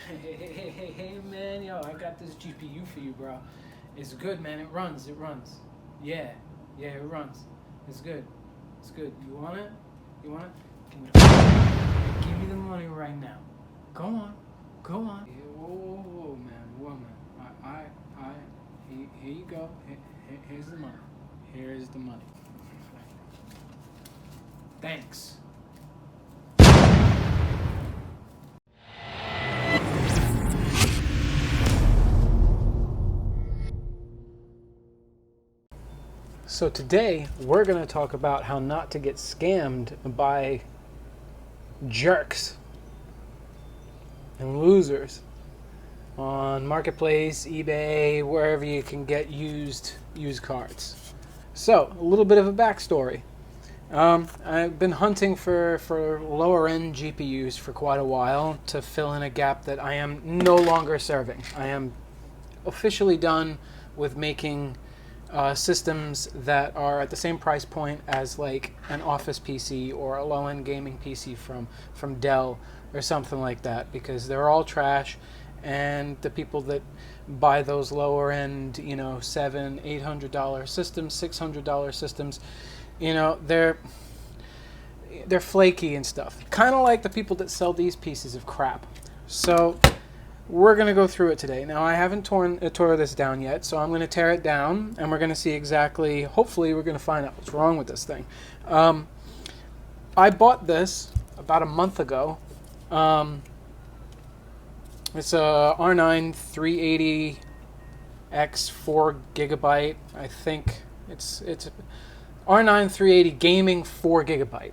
Hey, man, yo, I got this GPU for you, bro. It's good, man. It runs. Yeah, it runs. It's good. You want it? You want it? Give me the money right now. Go on. Yeah, whoa, man. Here you go. Here's the money. Thanks. So today we're going to talk about how not to get scammed by jerks and losers on Marketplace, eBay, wherever you can get used cards. So a little bit of a backstory. I've been hunting for lower end GPUs for quite a while to fill in a gap that I am no longer serving. I am officially done with making systems that are at the same price point as like an office PC or a low-end gaming PC from Dell or something like that, because they're all trash, and the people that buy those lower end, $700-800 systems, $600 systems, they're flaky and stuff, kind of like the people that sell these pieces of crap. So we're going to go through it today. Now, I haven't tore this down yet, so I'm going to tear it down, and we're going to see exactly, hopefully we're going to find out what's wrong with this thing. I bought this about a month ago. It's a R9 380X 4 gigabyte. I think it's R9 380 gaming 4 gigabyte.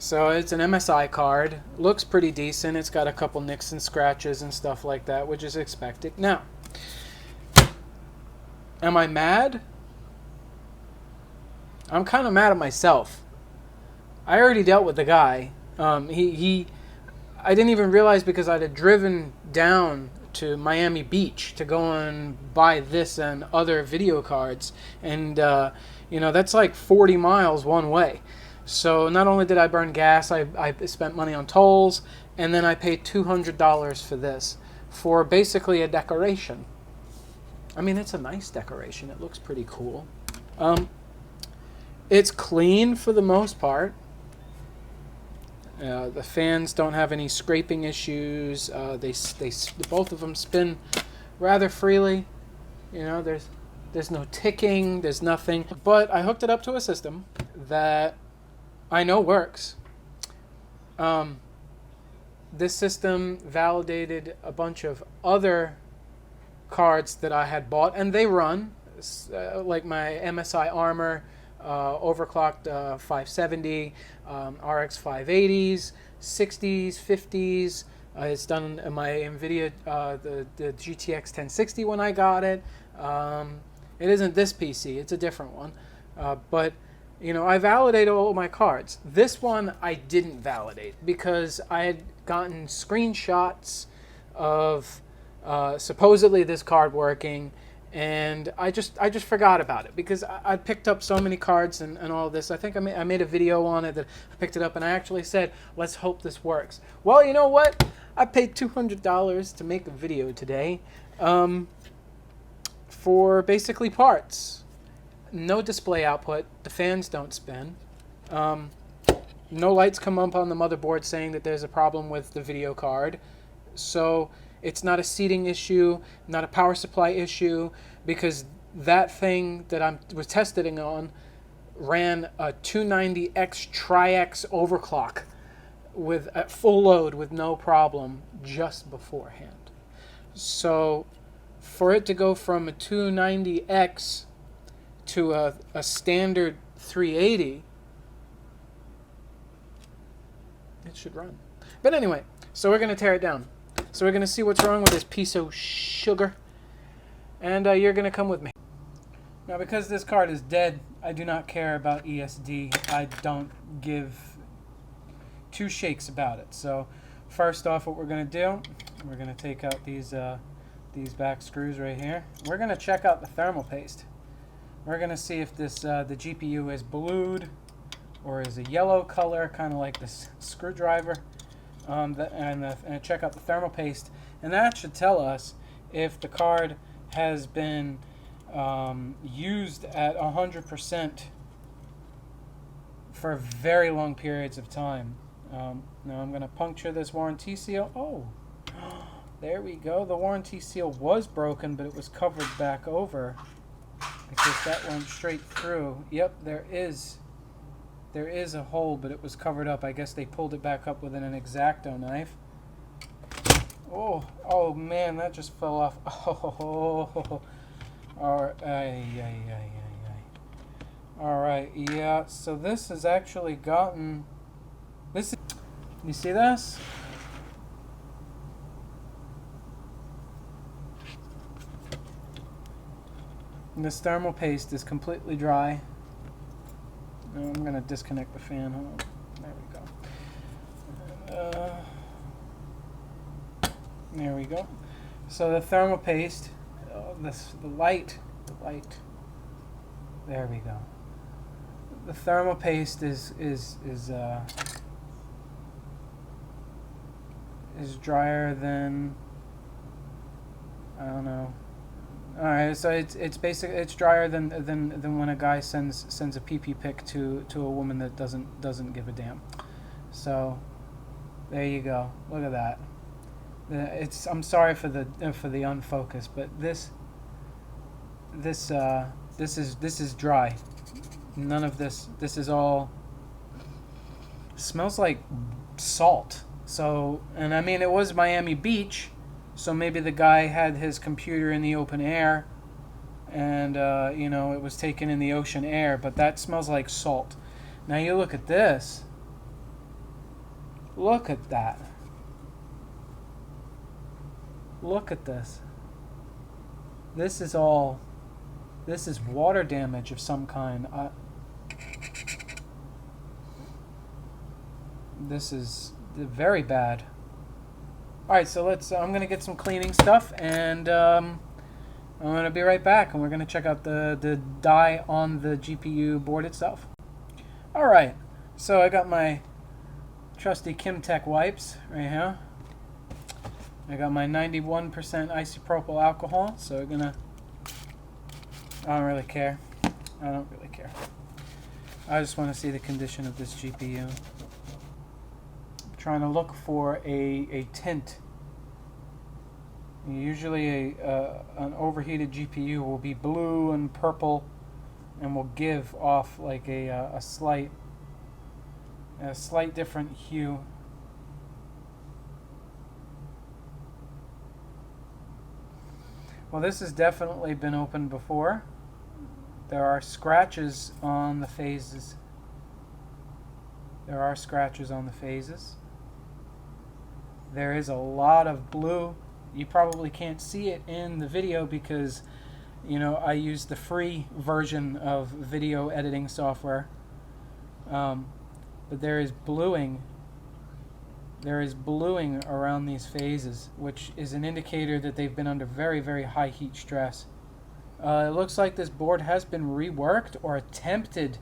So it's an MSI card. Looks pretty decent. It's got a couple nicks and scratches and stuff like that, which is expected. Now, am I mad? I'm kind of mad at myself. I already dealt with the guy. I didn't even realize, because I'd have driven down to Miami Beach to go and buy this and other video cards, and that's like 40 miles one way. So not only did I burn gas, I spent money on tolls, and then I paid $200 for this, for basically a decoration. I mean, it's a nice decoration. It looks pretty cool. It's clean for the most part. The fans don't have any scraping issues. They both of them spin rather freely. There's no ticking. There's nothing. But I hooked it up to a system that I know works. This system validated a bunch of other cards that I had bought, and they run, like my MSI Armor, overclocked 570, RX 580s, 60s, 50s. It's done in my NVIDIA, the GTX 1060 when I got it. It isn't this PC, it's a different one. But I validated all my cards. This one I didn't validate, because I had gotten screenshots of supposedly this card working, and I just forgot about it, because I picked up so many cards and all this. I think I made a video on it that I picked it up, and I actually said, let's hope this works. Well, you know what? I paid $200 to make a video today for basically parts. No display output. The fans don't spin. No lights come up on the motherboard saying that there's a problem with the video card. So it's not a seating issue, not a power supply issue, because that thing that I was testing on ran a 290X Tri-X overclock at full load with no problem just beforehand. So for it to go from a 290X to a standard 380, it should run. But anyway, so we're going to tear it down. So we're going to see what's wrong with this piece of sugar, and you're going to come with me. Now, because this card is dead, I do not care about ESD. I don't give two shakes about it. So first off, what we're going to do, we're going to take out these back screws right here. We're going to check out the thermal paste. We're going to see if this the GPU is blued or is a yellow color, kind of like this screwdriver. and check out the thermal paste, and that should tell us if the card has been used at 100% for very long periods of time. Now I'm going to puncture this warranty seal. Oh, there we go. The warranty seal was broken, but it was covered back over because that went straight through. Yep, there is a hole, but it was covered up. I guess they pulled it back up with an X-Acto knife. Oh man, that just fell off. Oh, all right, yeah. So this has actually gotten this. You see this? This thermal paste is completely dry. Now I'm going to disconnect the fan. Hold on. There we go. There we go. So the thermal paste, the light. There we go. The thermal paste is drier than, I don't know. All right, so it's basically it's drier than when a guy sends a pee-pee pic to a woman that doesn't give a damn. So there you go. Look at that. I'm sorry for the unfocus, but this is dry. None of this is all smells like salt. So, and I mean, it was Miami Beach, so maybe the guy had his computer in the open air, and it was taken in the ocean air, but that smells like salt. Now you look at this. Look at that. Look at this. This is water damage of some kind. This is very bad. Alright, so I'm going to get some cleaning stuff, and I'm going to be right back, and we're going to check out the dye on the GPU board itself. Alright, so I got my trusty Kimtech wipes right here. I got my 91% isopropyl alcohol, so we're going to... I don't really care. I just want to see the condition of this GPU. I'm trying to look for a tint. Usually an overheated GPU will be blue and purple and will give off like a slight different hue. Well, this has definitely been opened before. There are scratches on the phases. There is a lot of blue. You probably can't see it in the video because, I use the free version of video editing software. But there is bluing. There is bluing around these phases, which is an indicator that they've been under very, very high heat stress. It looks like this board has been reworked or attempted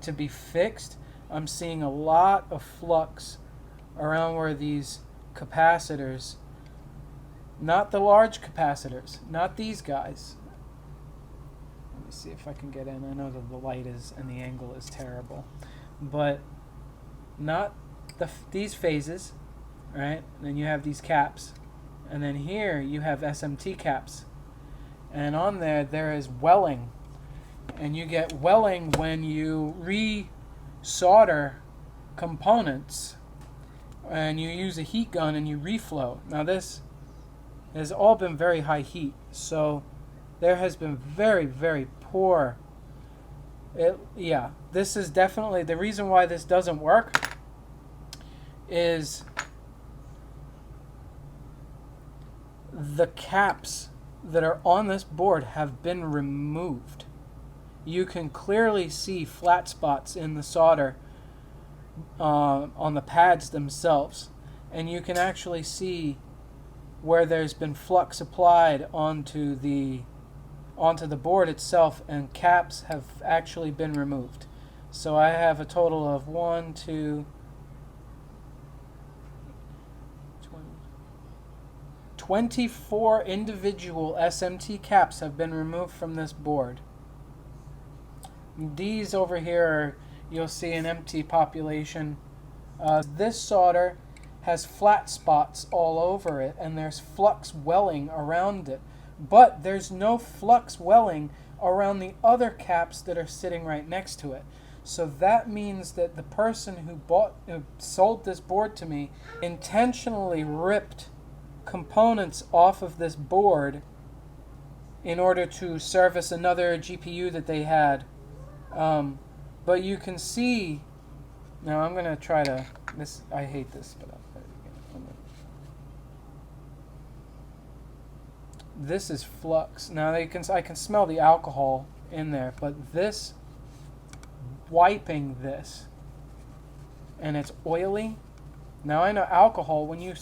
to be fixed. I'm seeing a lot of flux around where these capacitors, not the large capacitors, not these guys. Let me see if I can get in. I know that the light is and the angle is terrible, but not these phases, right? Then you have these caps, and then here you have SMT caps, and on there is welling, and you get welling when you re-solder components and you use a heat gun and you reflow. Now this has all been very high heat, so there has been very, very poor. This is definitely the reason why this doesn't work. Is the caps that are on this board have been removed. You can clearly see flat spots in the solder on the pads themselves, and you can actually see where there's been flux applied onto the board itself, and caps have actually been removed. So I have a total of 1, 2, 24 individual SMT caps have been removed from this board. These over here are, you'll see an empty population. This solder has flat spots all over it, and there's flux welling around it. But there's no flux welling around the other caps that are sitting right next to it. So that means that the person who sold this board to me intentionally ripped components off of this board in order to service another GPU that they had. But you can see, now I'm going to try to, I hate this, but this is flux. Now I can smell the alcohol in there, but this, wiping this, and it's oily. Now I know alcohol, when you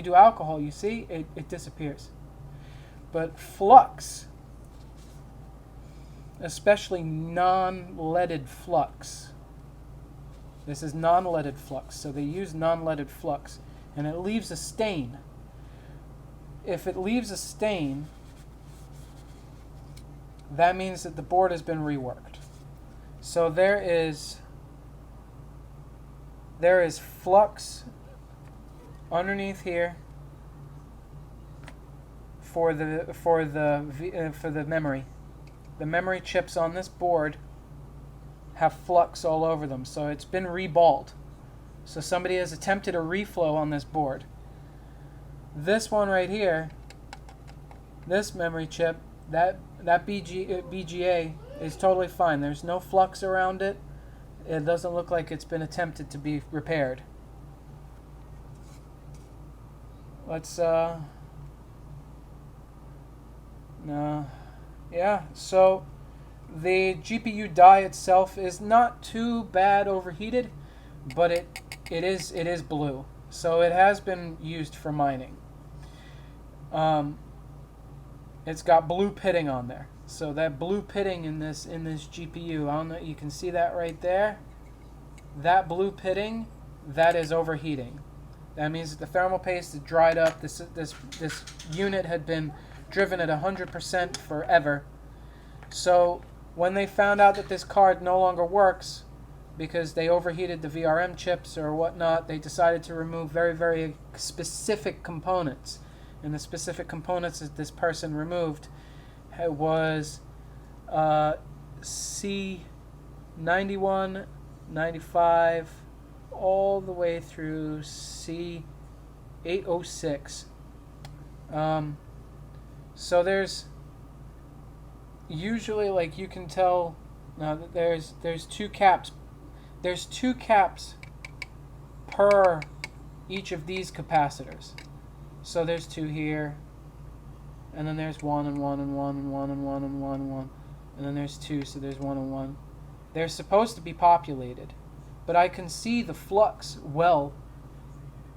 do alcohol, you see, it disappears. But flux, especially non-leaded flux, this is non-leaded flux, so they use non-leaded flux, and it leaves a stain. If it leaves a stain, that means that the board has been reworked. So there is flux underneath here for the memory. The memory chips on this board have flux all over them, so it's been reballed. So somebody has attempted a reflow on this board. This one right here, this memory chip, that BGA is totally fine. There's no flux around it. It doesn't look like it's been attempted to be repaired. Let's no. Yeah, so the GPU die itself is not too bad overheated, but it is blue. So it has been used for mining. It's got blue pitting on there. So that blue pitting in this GPU, I don't know, you can see that right there. That blue pitting, that is overheating. That means that the thermal paste is dried up. This unit had been driven at 100% forever. So when they found out that this card no longer works because they overheated the VRM chips or whatnot, they decided to remove very, very specific components. And the specific components that this person removed was C91, 95, all the way through C806. So there's usually, like, you can tell now that there's two caps. There's two caps per each of these capacitors. So there's two here, and then there's one and one and one and one and one and one and one, and then there's two, so there's one and one. They're supposed to be populated, but I can see the flux well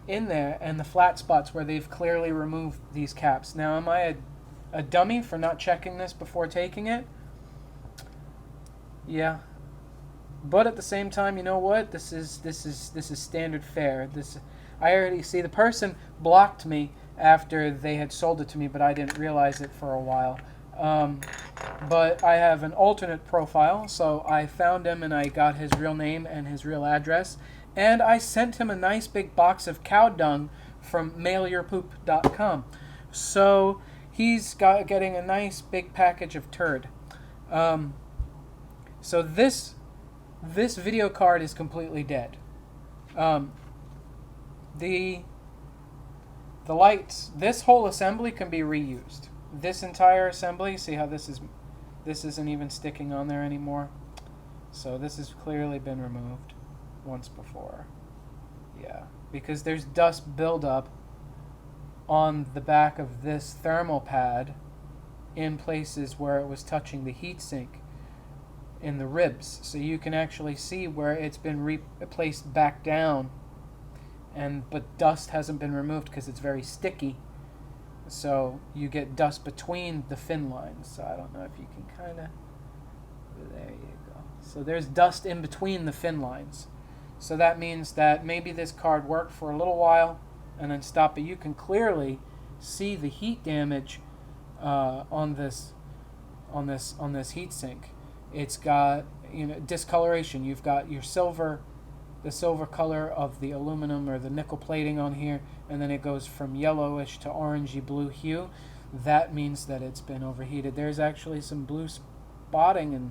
in there and the flat spots where they've clearly removed these caps. Now, am I a dummy for not checking this before taking it? Yeah. But at the same time, you know what? This is standard fare. I already see the person blocked me after they had sold it to me, but I didn't realize it for a while. But I have an alternate profile, so I found him and I got his real name and his real address, and I sent him a nice big box of cow dung from mailyourpoop.com. So he's getting a nice big package of turd. So this video card is completely dead. The lights, this whole assembly can be reused. This entire assembly, see how this isn't even sticking on there anymore? So this has clearly been removed once before. Yeah, because there's dust buildup on the back of this thermal pad in places where it was touching the heatsink in the ribs. So you can actually see where it's been replaced back down, but dust hasn't been removed because it's very sticky. So you get dust between the fin lines. So I don't know if you can kind of, there you go. So there's dust in between the fin lines. So that means that maybe this card worked for a little while and then stopped, but you can clearly see the heat damage on this heatsink. It's got, you know, discoloration. You've got your silver, the silver color of the aluminum or the nickel plating on here, and then it goes from yellowish to orangey blue hue. That means that it's been overheated. There's actually some blue spotting and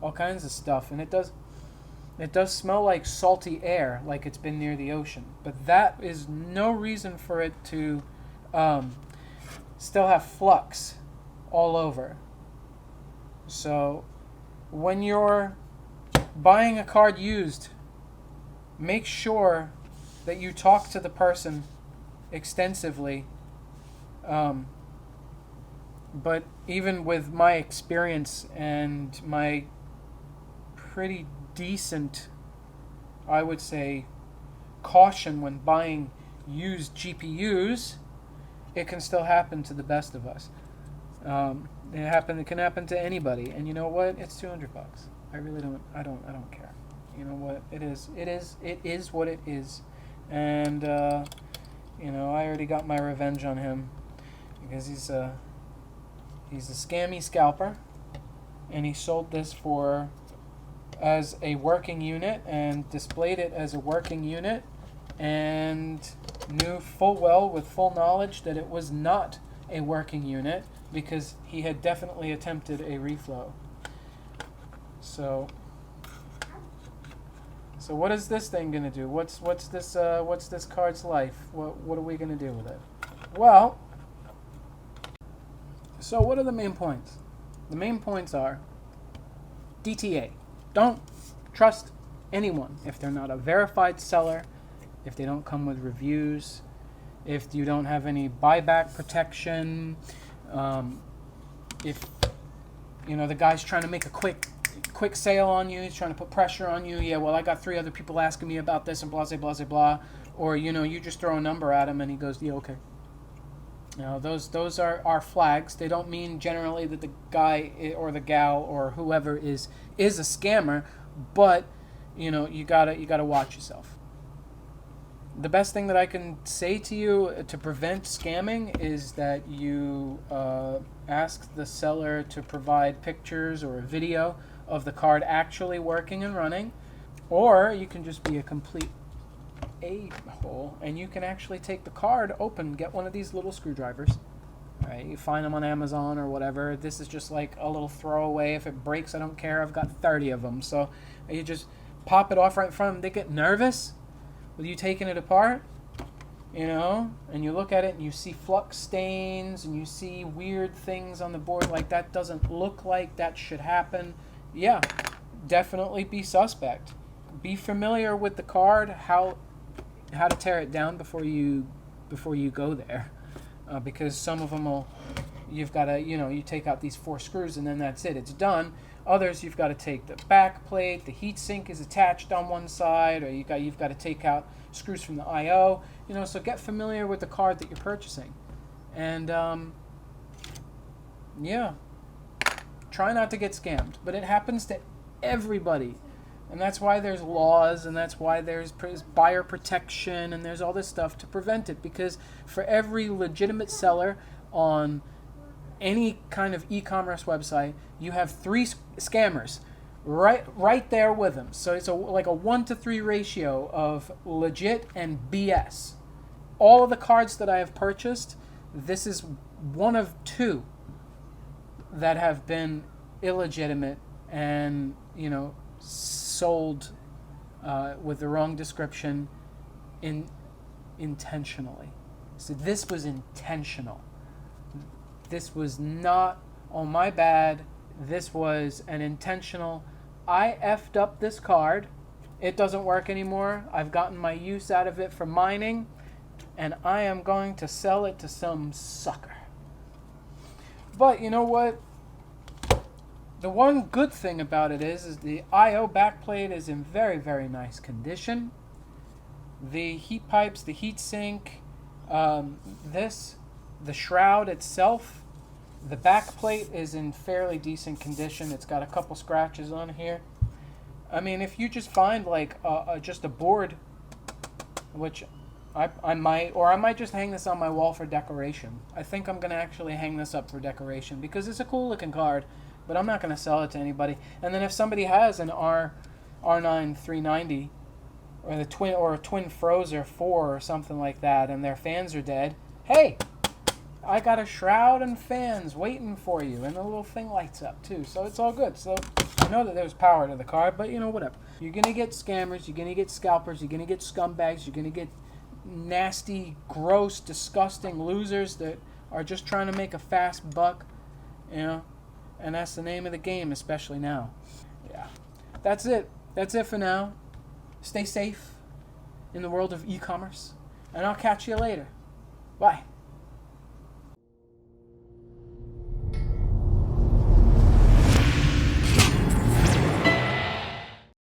all kinds of stuff, and it does smell like salty air, like it's been near the ocean. But that is no reason for it to still have flux all over. So when you're buying a card used, make sure that you talk to the person extensively. But even with my experience and my pretty decent, I would say, caution when buying used GPUs, it can still happen to the best of us. It can happen to anybody, and you know what? It's $200. I really don't care. You know what? It is what it is, and you know, I already got my revenge on him because he's a scammy scalper, and he sold this as a working unit and displayed it as a working unit, and knew full well with full knowledge that it was not a working unit because he had definitely attempted a reflow. So what is this thing gonna do? What's this card's life? What are we gonna do with it? Well, so what are the main points? The main points are DTA. Don't trust anyone if they're not a verified seller, if they don't come with reviews, if you don't have any buyback protection, if you know the guy's trying to make a quick sale on you, he's trying to put pressure on you. Yeah, well, I got 3 other people asking me about this and blah blah blah blah, or you know, you just throw a number at him and he goes, yeah, okay. You know, those are flags. They don't mean generally that the guy or the gal or whoever is a scammer, but you know, you gotta watch yourself. The best thing that I can say to you to prevent scamming is that you ask the seller to provide pictures or a video of the card actually working and running, or you can just be a complete a-hole and you can actually take the card open, get one of these little screwdrivers. All right, you find them on Amazon or whatever. This is just like a little throwaway. If it breaks, I don't care. I've got 30 of them. So you just pop it off right in front of them. They get nervous with you taking it apart, you know, and you look at it and you see flux stains and you see weird things on the board. Like, that doesn't look like that should happen. Yeah, definitely be suspect. Be familiar with the card, how to tear it down before you go there, because some of them you've got to, you know, you take out these 4 screws and then that's it, it's done. Others you've got to take the back plate, the heat sink is attached on one side, or you've got to take out screws from the I/O, you know. So get familiar with the card that you're purchasing, and yeah, try not to get scammed. But it happens to everybody. And that's why there's laws, and that's why there's buyer protection, and there's all this stuff to prevent it. Because for every legitimate seller on any kind of e-commerce website, you have 3 scammers right there with them. So it's like a 1-to-3 ratio of legit and BS. All of the cards that I have purchased, this is one of 2 that have been illegitimate and, you know, sold with the wrong description intentionally. So this was intentional. This was not, oh my bad, this was an intentional, I effed up this card, it doesn't work anymore, I've gotten my use out of it for mining, and I am going to sell it to some sucker. But you know what? The one good thing about it is the I/O backplate is in very, very nice condition. The heat pipes, the heat sink, the shroud itself, the backplate is in fairly decent condition. It's got a couple scratches on here. I mean, if you just find like just a board, which I might just hang this on my wall for decoration. I think I'm gonna actually hang this up for decoration because it's a cool looking card, but I'm not gonna sell it to anybody. And then if somebody has an R9 390 or a twin Frozer 4 or something like that, and their fans are dead, hey, I got a shroud and fans waiting for you, and the little thing lights up too, so it's all good. So I know that there's power to the card, but whatever. You're gonna get scammers, you're gonna get scalpers, you're gonna get scumbags, you're gonna get nasty, gross, disgusting losers that are just trying to make a fast buck, and that's the name of the game, especially now. Yeah, that's it for now. Stay safe in the world of e-commerce, and I'll catch you later. Bye.